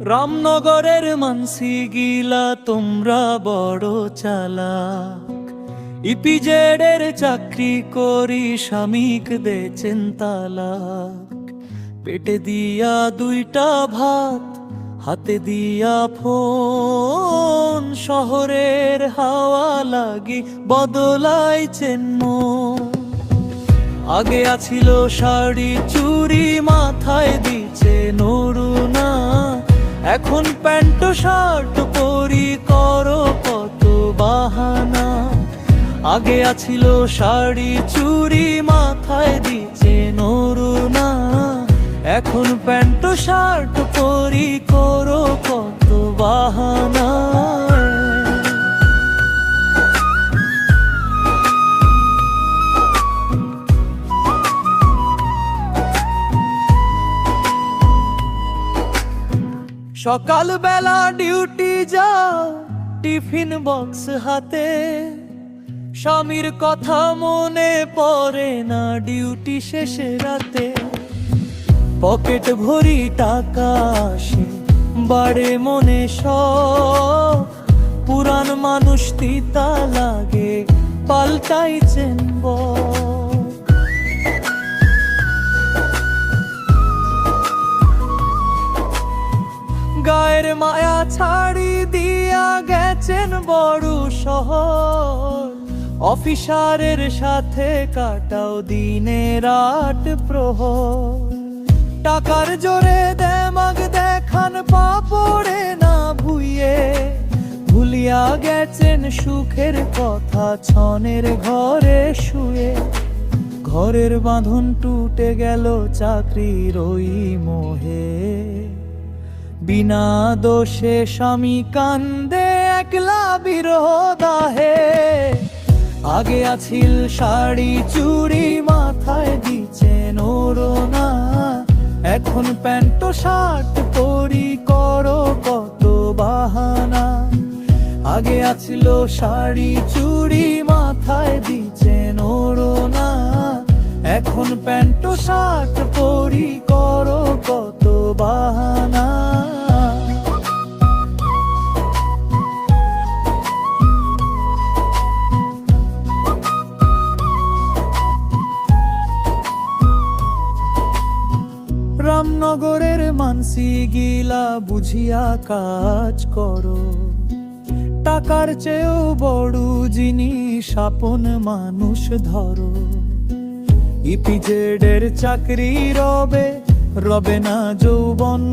রামনগরের মানসি গিলা তোমরা বড় চালাক, ইপিজেডের চাকরি করি স্বামীক দেছেন তালাক। পেটে দিয়া দুইটা ভাত, হাতে দিয়া ফোন, শহরের হাওয়া লাগি বদলাইছেন মন। আগে আছিল শাড়ি চুড়ি মাথায় দিছে নরুনা, এখন প্যান্ট শার্ট পরি করো কত বাহানা। আগে আছিল শাড়ি চুড়ি মাথায় দিছে নরুনা, এখন প্যান্ট শার্ট পরি করো কত বাহানা। সকাল বেলা ডিউটি যাও টিফিন বক্স হাতে, স্বামীর কথা মনে পড়ে না ডিউটি শেষে রাতে। পকেট ভরি টাকা আসে বাড়ে মনে শখ, পুরান মানুষ তিতা লাগে পাল্টাইছেন বক। গায়ের মায়া ছাড়ি দিয়া গেছেন বড় শহর, অফিসারের সাথে কাটাও দিনে রাত প্রহর। টাকার জোরে দেমাগ দেখান পা পড়ে না ভুইয়ে, ভুলিয়া গেছেন সুখের কথা ছনের ঘরে শুয়ে। ঘরের বাঁধন টুটে গেল চাকরির ওই মোহে, বিনা দোষে স্বামী কান্দে একলা বিরহ দাহে। আগে আছিল শাড়ি চুড়ি মাথায় দিছেন ওড়না, এখন প্যান্ট শার্ট পরি করো কত বাহানা। আগে আছিল শাড়ি চুড়ি মাথায় দিছেন ওড়না, এখন প্যান্ট শার্ট পরি করো কত বাহানা। রামনগরের মানসি গিলা বুঝিয়া কাজ করো, টাকার চেয়েও বড় জিনিস আপন মানুষ ধরো। ইপিজেডের চাকরি রবে রবে না যৌবন,